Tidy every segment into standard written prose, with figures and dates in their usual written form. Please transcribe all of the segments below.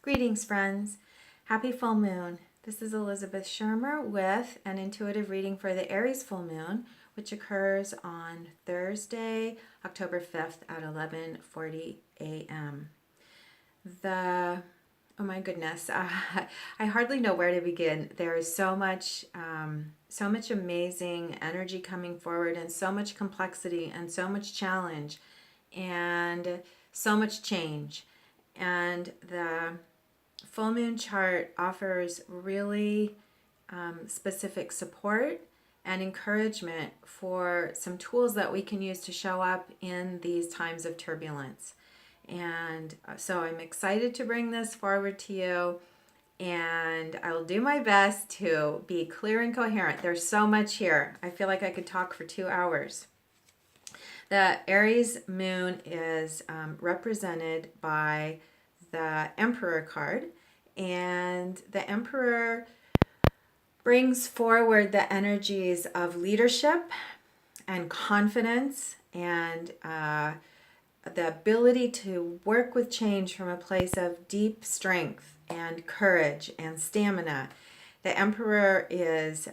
Greetings, friends. Happy full moon. This is Elizabeth Shermer with an intuitive reading for the Aries full moon, which occurs on Thursday, October 5th at 11:40 a.m. Oh my goodness, I hardly know where to begin. There is so much amazing energy coming forward, and so much complexity, and so much challenge, and so much change. And the full moon chart offers really specific support and encouragement for some tools that we can use to show up in these times of turbulence. And so I'm excited to bring this forward to you, and I'll do my best to be clear and coherent. There's so much here. I feel like I could talk for 2 hours. The Aries moon is represented by the Emperor card, and the Emperor brings forward the energies of leadership and confidence and the ability to work with change from a place of deep strength and courage and stamina. The Emperor is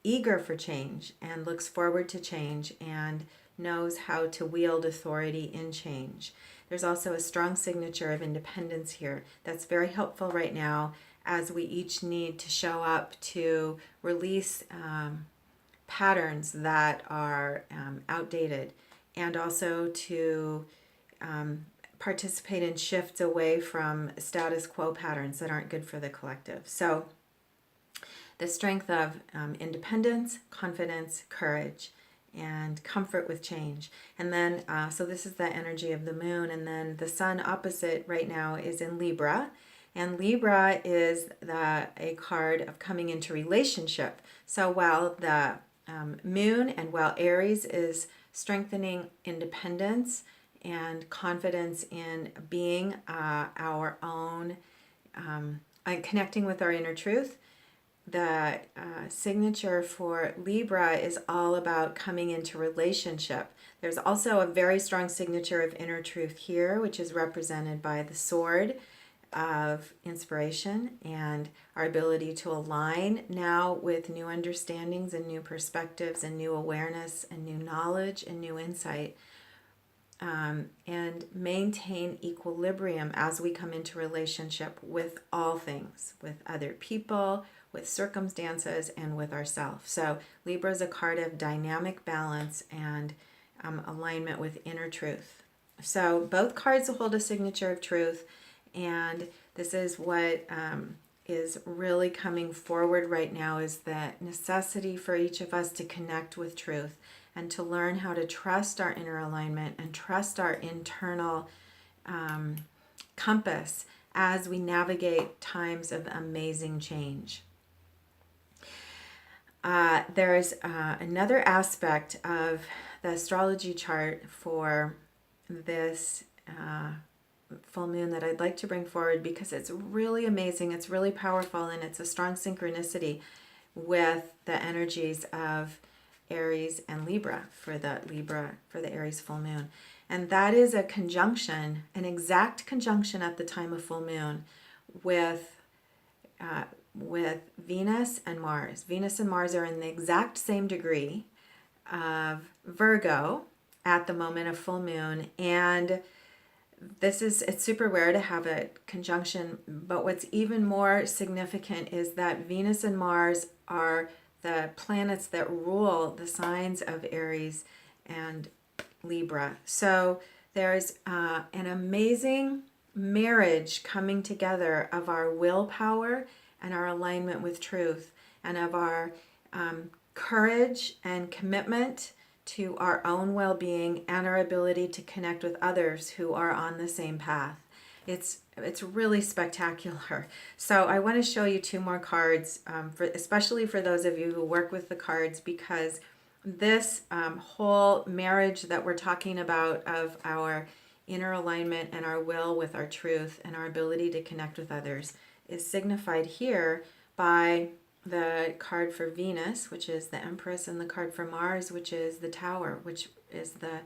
eager for change and looks forward to change and knows how to wield authority in change. There's also a strong signature of independence here that's very helpful right now as we each need to show up to release patterns that are outdated, and also to participate in shifts away from status quo patterns that aren't good for the collective. So the strength of independence, confidence, courage, and comfort with change. And then, so this is the energy of the moon. And then the sun opposite right now is in Libra. And Libra is a card of coming into relationship. So while the moon and while Aries is strengthening independence and confidence in being our own, and connecting with our inner truth, the signature for Libra is all about coming into relationship. There's also a very strong signature of inner truth here, which is represented by the sword of inspiration and our ability to align now with new understandings and new perspectives and new awareness and new knowledge and new insight, and maintain equilibrium as we come into relationship with all things, with other people, with circumstances, and with ourselves. So Libra is a card of dynamic balance and alignment with inner truth. So both cards hold a signature of truth, and this is what is really coming forward right now, is the necessity for each of us to connect with truth and to learn how to trust our inner alignment and trust our internal compass as we navigate times of amazing change. There's another aspect of the astrology chart for this full moon that I'd like to bring forward, because it's really amazing, it's really powerful, and it's a strong synchronicity with the energies of Aries and Libra for the Aries full moon. And that is a conjunction, an exact conjunction at the time of full moon with Venus and Mars. Venus and Mars are in the exact same degree of Virgo at the moment of full moon, and it's super rare to have a conjunction, but what's even more significant is that Venus and Mars are the planets that rule the signs of Aries and Libra. So there's an amazing marriage coming together of our willpower and our alignment with truth, and of our courage and commitment to our own well-being and our ability to connect with others who are on the same path. It's really spectacular. So I want to show you 2 more cards, especially for those of you who work with the cards, because this whole marriage that we're talking about of our inner alignment and our will with our truth and our ability to connect with others is signified here by the card for Venus, which is the Empress, and the card for Mars, which is the Tower, which is the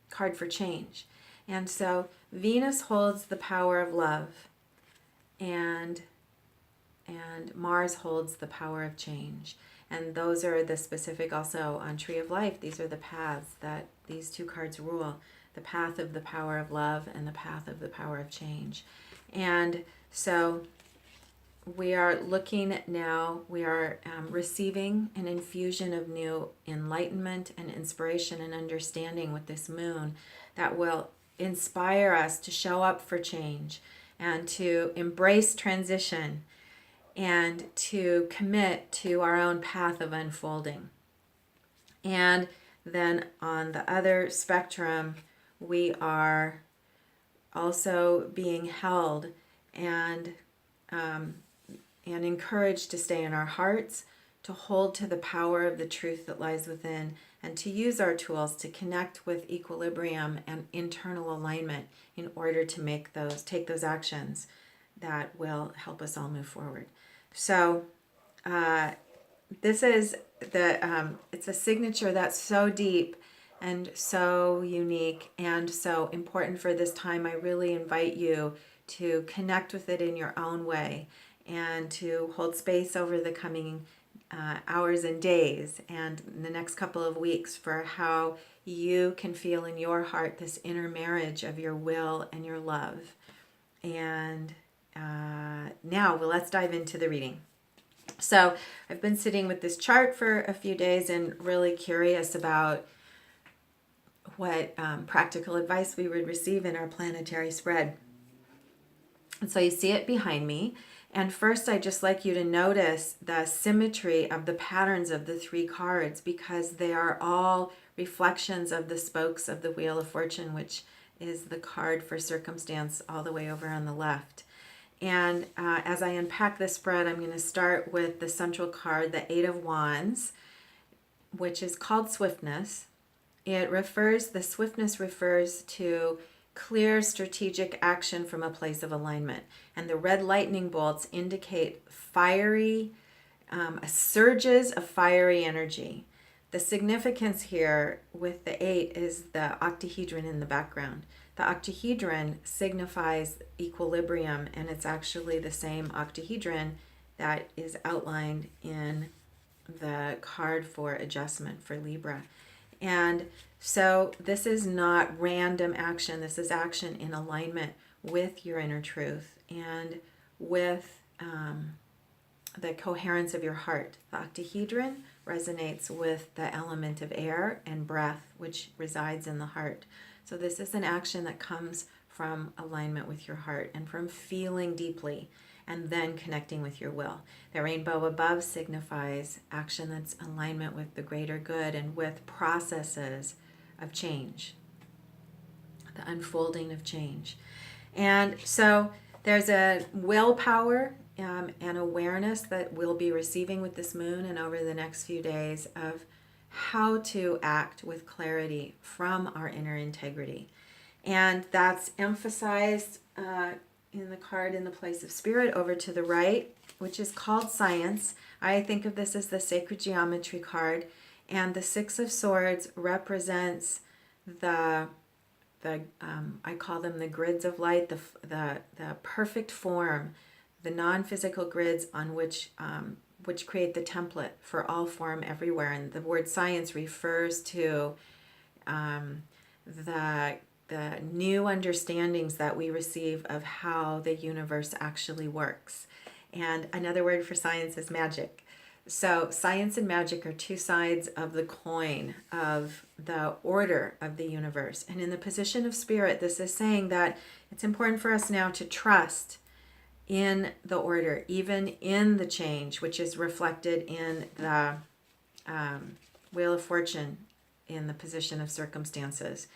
card for change. And so Venus holds the power of love, and Mars holds the power of change. And those are the specific also on Tree of Life. These are the paths that these two cards rule: the path of the power of love and the path of the power of change. And so we are looking at now, we are receiving an infusion of new enlightenment and inspiration and understanding with this moon that will inspire us to show up for change and to embrace transition and to commit to our own path of unfolding. And then on the other spectrum, we are also being held and encouraged to stay in our hearts, to hold to the power of the truth that lies within, and to use our tools to connect with equilibrium and internal alignment in order to take those actions that will help us all move forward. So this is it's a signature that's so deep and so unique and so important for this time. I really invite you to connect with it in your own way and to hold space over the coming hours and days and the next couple of weeks for how you can feel in your heart this inner marriage of your will and your love. And now, well, let's dive into the reading. So I've been sitting with this chart for a few days and really curious about what practical advice we would receive in our planetary spread. And so you see it behind me. And first, I'd just like you to notice the symmetry of the patterns of the three cards, because they are all reflections of the spokes of the Wheel of Fortune, which is the card for circumstance all the way over on the left. And as I unpack the spread, I'm going to start with the central card, the Eight of Wands, which is called swiftness. The swiftness refers to clear strategic action from a place of alignment. And the red lightning bolts indicate fiery, surges of fiery energy. The significance here with the 8 is the octahedron in the background. The octahedron signifies equilibrium, and it's actually the same octahedron that is outlined in the card for adjustment for Libra. And so this is not random action. This is action in alignment with your inner truth and with the coherence of your heart. The octahedron resonates with the element of air and breath, which resides in the heart. So this is an action that comes from alignment with your heart and from feeling deeply and then connecting with your will. The rainbow above signifies action that's alignment with the greater good and with processes of change, the unfolding of change. And so there's a willpower and awareness that we'll be receiving with this moon and over the next few days of how to act with clarity from our inner integrity. And that's emphasized in the card in the place of spirit over to the right, which is called science. I think of this as the sacred geometry card. And the Six of Swords represents the I call them the grids of light, the perfect form, the non-physical grids on which create the template for all form everywhere. And the word science refers to the new understandings that we receive of how the universe actually works. And another word for science is magic. So science and magic are two sides of the coin of the order of the universe. And in the position of spirit, this is saying that it's important for us now to trust in the order, even in the change, which is reflected in the Wheel of Fortune in the position of circumstances.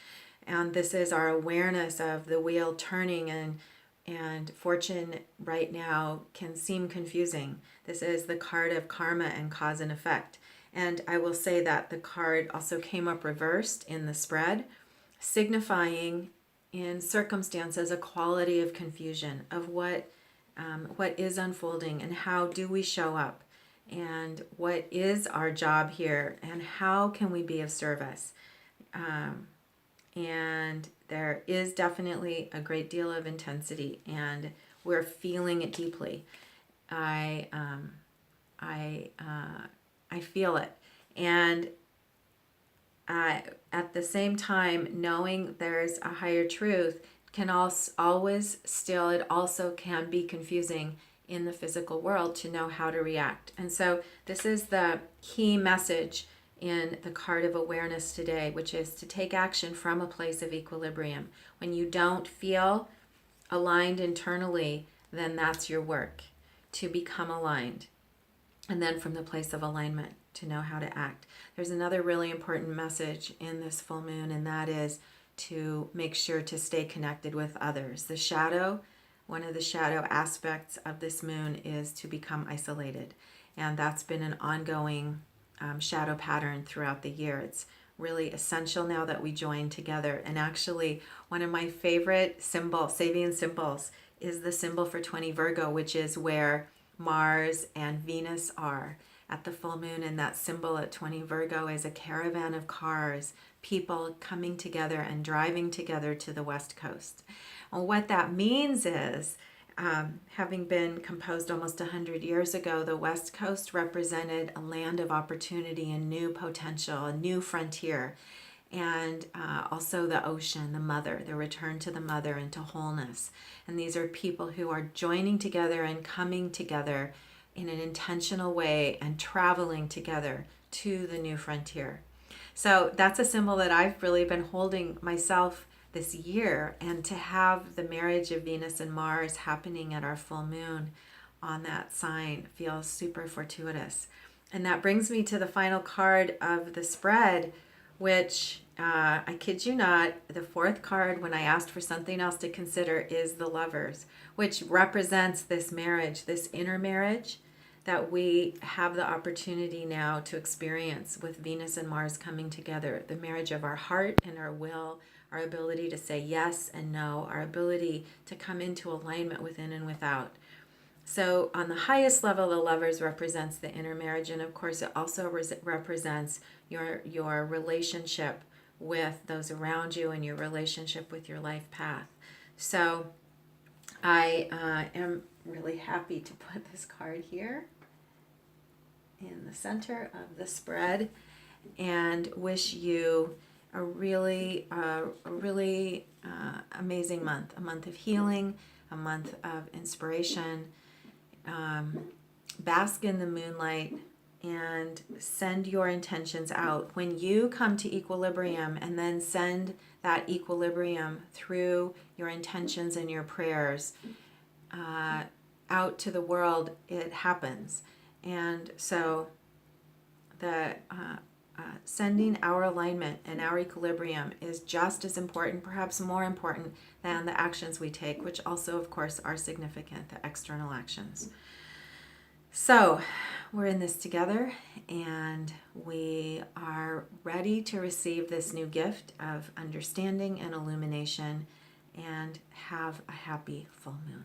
And this is our awareness of the wheel turning, and fortune right now can seem confusing. This is the card of karma and cause and effect. And I will say that the card also came up reversed in the spread, signifying in circumstances a quality of confusion of what is unfolding and how do we show up and what is our job here and how can we be of service. and there is definitely a great deal of intensity, and we're feeling it deeply. I feel it, and at the same time, knowing there's a higher truth can also always still, it also can be confusing in the physical world to know how to react. And so this is the key message in the card of awareness today, which is to take action from a place of equilibrium. When you don't feel aligned internally, then that's your work, to become aligned. And then from the place of alignment, to know how to act. There's another really important message in this full moon, and that is to make sure to stay connected with others. The shadow, one of the shadow aspects of this moon is to become isolated. And that's been an ongoing shadow pattern throughout the year. It's really essential now that we join together. And actually, one of my favorite symbols, Sabian symbols, is the symbol for 20 Virgo, which is where Mars and Venus are at the full moon. And that symbol at 20 Virgo is a caravan of cars, people coming together and driving together to the West Coast. Well, what that means is, having been composed almost 100 years ago, the West Coast represented a land of opportunity and new potential, a new frontier, and also the ocean, the mother, the return to the mother and to wholeness. And these are people who are joining together and coming together in an intentional way and traveling together to the new frontier. So that's a symbol that I've really been holding myself this year, and to have the marriage of Venus and Mars happening at our full moon on that sign feels super fortuitous. And that brings me to the final card of the spread, which I kid you not, the fourth card when I asked for something else to consider is the Lovers, which represents this marriage, this inner marriage that we have the opportunity now to experience with Venus and Mars coming together, the marriage of our heart and our will, our ability to say yes and no, our ability to come into alignment within and without. So on the highest level, the Lovers represents the inner marriage, and of course it also represents your relationship with those around you and your relationship with your life path. So I am really happy to put this card here in the center of the spread, and wish you a really amazing month, a month of healing, a month of inspiration. Bask in the moonlight and send your intentions out. When you come to equilibrium and then send that equilibrium through your intentions and your prayers out to the world, it happens. And so the sending our alignment and our equilibrium is just as important, perhaps more important, than the actions we take, which also, of course, are significant, the external actions. So we're in this together, and we are ready to receive this new gift of understanding and illumination, and have a happy full moon.